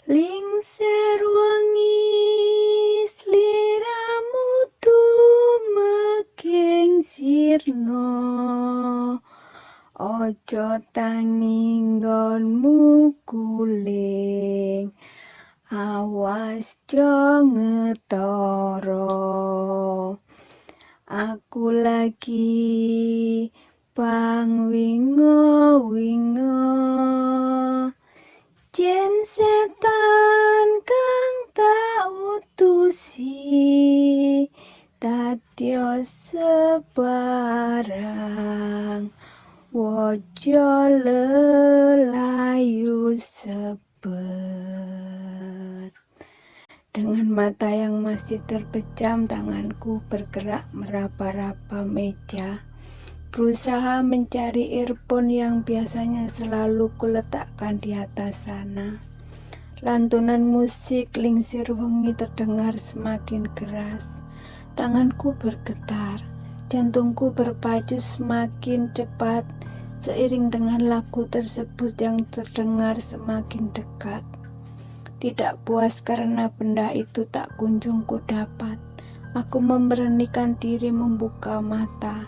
Lingser wengi sliramu tumekeng sirna, ojo tangi nggonmu guling, awas jo ngetara. Aku lagi pangwinga-winga, jen setan kang tak utusi, dadya sebarang, wojo lelayu sebet. Dengan mata yang masih terpejam, tanganku bergerak meraba-raba meja, berusaha mencari earphone yang biasanya selalu kuletakkan di atas sana. Lantunan musik Lingsir Wengi terdengar semakin keras. Tanganku bergetar, jantungku berpacu semakin cepat seiring dengan lagu tersebut yang terdengar semakin dekat. Tidak puas karena benda itu tak kunjung kudapat, aku memberanikan diri membuka mata,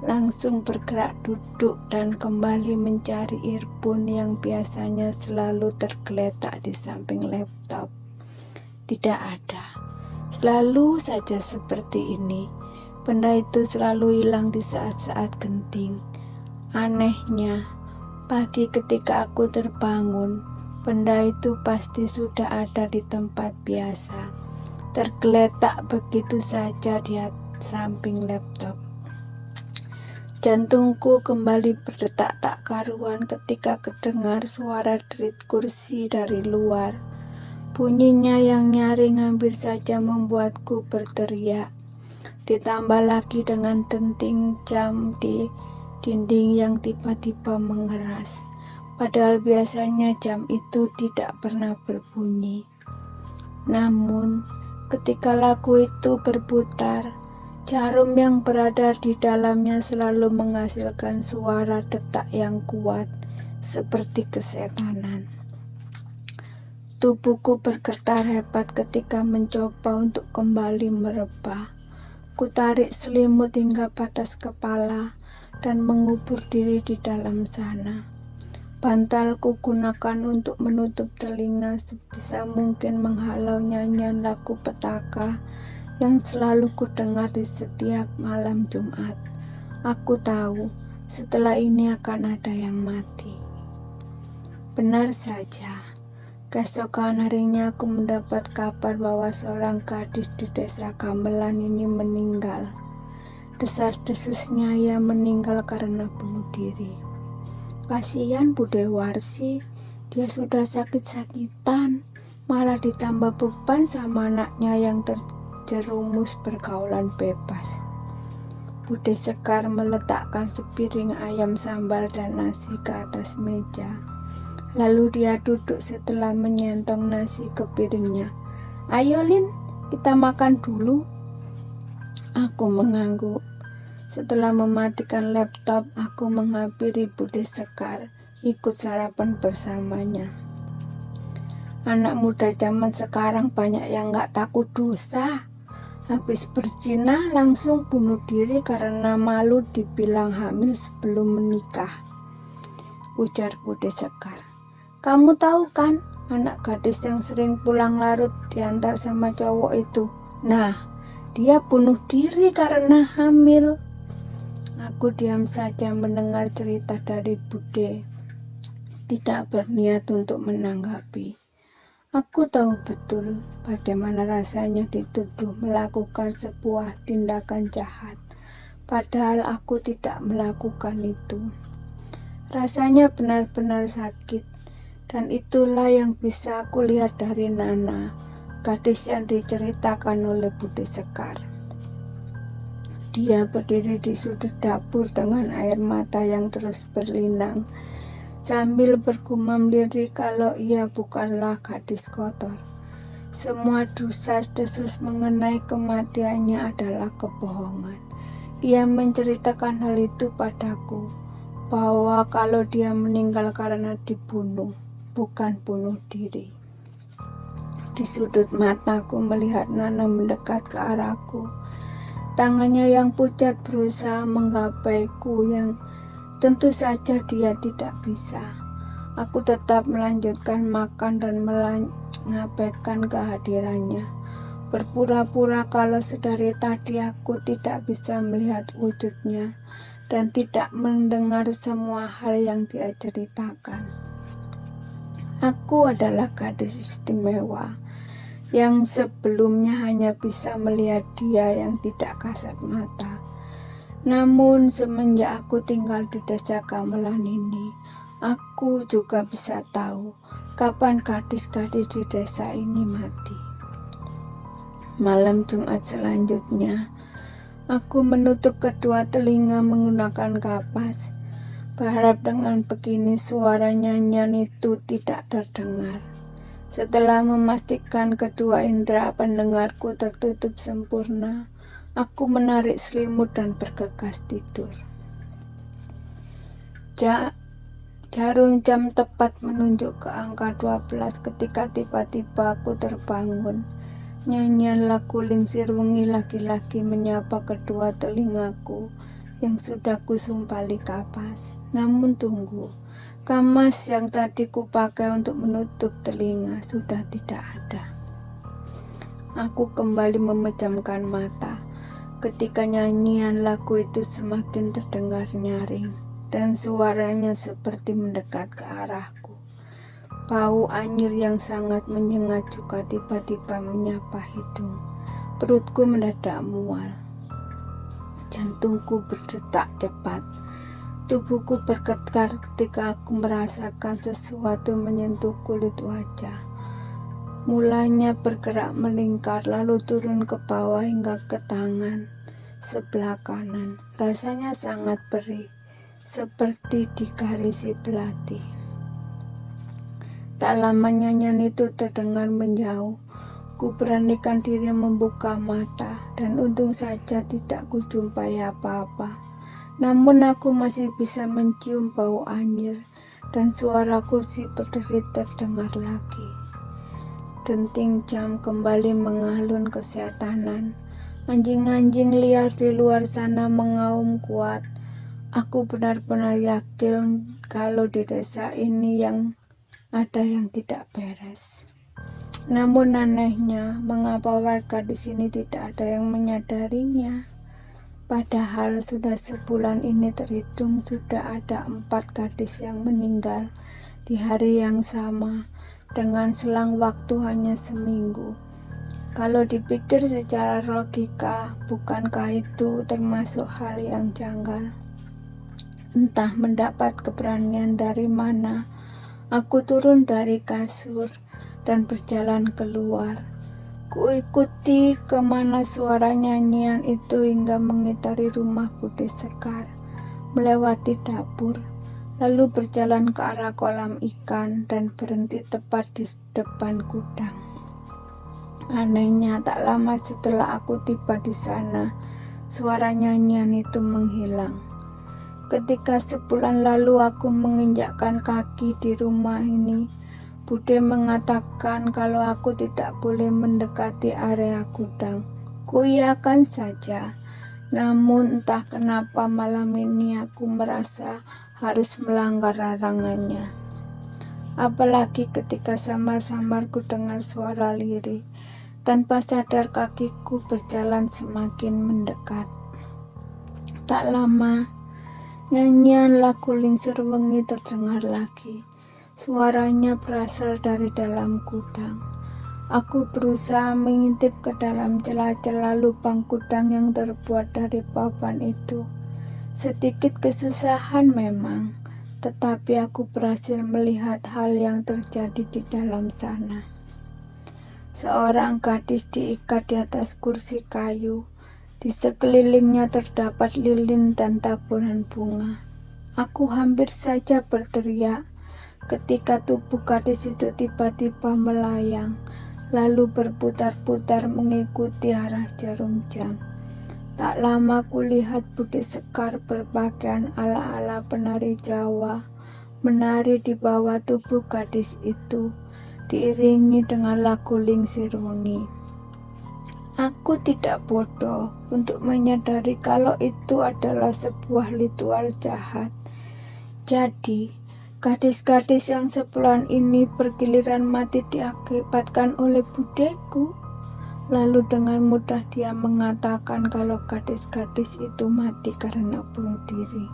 langsung bergerak duduk dan kembali mencari earphone yang biasanya selalu tergeletak di samping laptop. Tidak ada. Selalu saja seperti ini. Benda itu selalu hilang di saat-saat genting. Anehnya, pagi ketika aku terbangun, benda itu pasti sudah ada di tempat biasa, tergeletak begitu saja di samping laptop. Jantungku kembali berdetak tak karuan ketika kedengar suara derit kursi dari luar. Bunyinya yang nyaring hampir saja membuatku berteriak. Ditambah lagi dengan denting jam di dinding yang tiba-tiba mengeras. Padahal biasanya jam itu tidak pernah berbunyi. Namun, ketika lagu itu berputar, jarum yang berada di dalamnya selalu menghasilkan suara detak yang kuat, seperti kesetanan. Tubuhku bergetar hebat ketika mencoba untuk kembali merebah. Kutarik selimut hingga batas kepala dan mengubur diri di dalam sana. Bantal kugunakan untuk menutup telinga sebisa mungkin menghalau nyanyian lagu petaka yang selalu kudengar di setiap malam Jumat. Aku tahu setelah ini akan ada yang mati. Benar saja, keesokan harinya aku mendapat kabar bahwa seorang gadis di desa Gamelan ini meninggal. Desas-desusnya ia meninggal karena bunuh diri. Kasihan Bude Warsi, dia sudah sakit-sakitan, malah ditambah beban sama anaknya yang terjerumus pergaulan bebas. Bude Sekar meletakkan sepiring ayam sambal dan nasi ke atas meja. Lalu dia duduk setelah menyentong nasi ke piringnya. Ayo Lin, kita makan dulu. Aku mengangguk. Setelah mematikan laptop, aku menghampiri Bude Sekar, ikut sarapan bersamanya. Anak muda zaman sekarang banyak yang gak takut dosa. Habis berzina langsung bunuh diri karena malu dibilang hamil sebelum menikah, ujar Bude Sekar. Kamu tahu kan, anak gadis yang sering pulang larut diantar sama cowok itu? Nah, dia bunuh diri karena hamil. Aku diam saja mendengar cerita dari Bude, tidak berniat untuk menanggapi. Aku tahu betul bagaimana rasanya dituduh melakukan sebuah tindakan jahat, padahal aku tidak melakukan itu. Rasanya benar-benar sakit, dan itulah yang bisa aku lihat dari Nana, gadis yang diceritakan oleh Bude Sekar. Dia berdiri di sudut dapur dengan air mata yang terus berlinang, sambil bergumam lirik kalau ia bukanlah gadis kotor. Semua desas-desus mengenai kematiannya adalah kebohongan. Ia menceritakan hal itu padaku, bahwa kalau dia meninggal karena dibunuh, bukan bunuh diri. Di sudut mataku melihat Nana mendekat ke arahku. Tangannya yang pucat berusaha menggapaiku yang tentu saja dia tidak bisa. Aku tetap melanjutkan makan dan mengabaikan kehadirannya. Berpura-pura kalau sedari tadi aku tidak bisa melihat wujudnya dan tidak mendengar semua hal yang dia ceritakan. Aku adalah gadis istimewa yang sebelumnya hanya bisa melihat dia yang tidak kasat mata. Namun semenjak aku tinggal di desa gamelan ini, aku juga bisa tahu kapan gadis-gadis di desa ini mati. Malam Jumat selanjutnya, aku menutup kedua telinga menggunakan kapas, berharap dengan begini suara nyanyian itu tidak terdengar. Setelah memastikan kedua indera pendengarku tertutup sempurna, aku menarik selimut dan bergegas tidur. Jarum jam tepat menunjuk ke angka 12 ketika tiba-tiba aku terbangun. Nyanyian lagu Lingsir Wengi lagi-lagi menyapa kedua telingaku yang sudah kusumpali kapas. Namun tunggu, kamas yang tadi kupakai untuk menutup telinga sudah tidak ada. Aku kembali memejamkan mata ketika nyanyian lagu itu semakin terdengar nyaring dan suaranya seperti mendekat ke arahku. Bau anyir yang sangat menyengat juga tiba-tiba menyapa hidung. Perutku mendadak mual. Jantungku berdetak cepat. Tubuhku bergetar ketika aku merasakan sesuatu menyentuh kulit wajah. Mulanya bergerak melingkar lalu turun ke bawah hingga ke tangan sebelah kanan. Rasanya sangat perih, seperti digarisi belati. Tak lama nyanyian itu terdengar menjauh. Ku beranikan diri membuka mata dan untung saja tidak kujumpai apa-apa. Namun aku masih bisa mencium bau anyir dan suara kursi berderi terdengar lagi. Denting jam kembali mengalun kesetanan. Anjing-anjing liar di luar sana mengaum kuat. Aku benar-benar yakin kalau di desa ini ada yang tidak beres. Namun anehnya, mengapa warga di sini tidak ada yang menyadarinya? Padahal sudah sebulan ini terhitung sudah ada 4 gadis yang meninggal di hari yang sama dengan selang waktu hanya seminggu. Kalau dipikir secara logika, bukankah itu termasuk hal yang janggal? Entah mendapat keberanian dari mana, aku turun dari kasur dan berjalan keluar. Kuikuti kemana suara nyanyian itu hingga mengitari rumah Bude Sekar, melewati dapur, lalu berjalan ke arah kolam ikan dan berhenti tepat di depan gudang. Anehnya, tak lama setelah aku tiba di sana, suara nyanyian itu menghilang. Ketika sebulan lalu aku menginjakkan kaki di rumah ini, Bude mengatakan kalau aku tidak boleh mendekati area gudang. Kuiyakan saja, namun entah kenapa malam ini aku merasa harus melanggar larangannya. Apalagi ketika samar-samar ku dengar suara lirih, tanpa sadar kakiku berjalan semakin mendekat. Tak lama, nyanyian lagu Lingsir Wengi terdengar lagi. Suaranya berasal dari dalam gudang. Aku berusaha mengintip ke dalam celah-celah lubang gudang yang terbuat dari papan itu. Sedikit kesusahan memang, tetapi aku berhasil melihat hal yang terjadi di dalam sana. Seorang gadis diikat di atas kursi kayu. Di sekelilingnya terdapat lilin dan taburan bunga. Aku hampir saja berteriak ketika tubuh gadis itu tiba-tiba melayang, lalu berputar-putar mengikuti arah jarum jam. Tak lama kulihat Bude Sekar berpakaian ala-ala penari Jawa, menari di bawah tubuh gadis itu, diiringi dengan lagu Lingsir Wengi. Aku tidak bodoh untuk menyadari kalau itu adalah sebuah ritual jahat. Jadi, gadis-gadis yang sebulan ini bergiliran mati diakibatkan oleh budeku. Lalu dengan mudah dia mengatakan kalau gadis-gadis itu mati karena bunuh diri.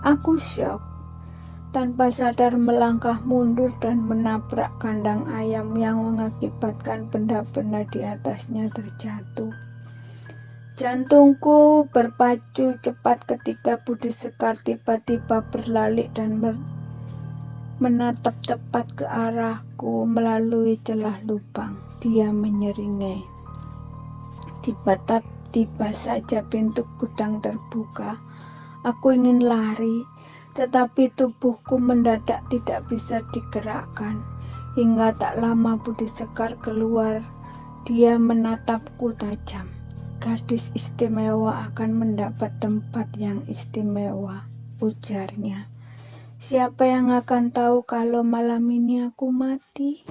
Aku syok. Tanpa sadar melangkah mundur dan menabrak kandang ayam yang mengakibatkan benda-benda di atasnya terjatuh. Jantungku berpacu cepat ketika Budi Sekar tiba-tiba berlalik dan menatap tepat ke arahku melalui celah lubang. Dia menyeringai. Tiba-tiba saja pintu gudang terbuka. Aku ingin lari, tetapi tubuhku mendadak tidak bisa digerakkan. Hingga tak lama Budi Sekar keluar, dia menatapku tajam. Gadis istimewa akan mendapat tempat yang istimewa, ujarnya. Siapa yang akan tahu kalau malam ini aku mati?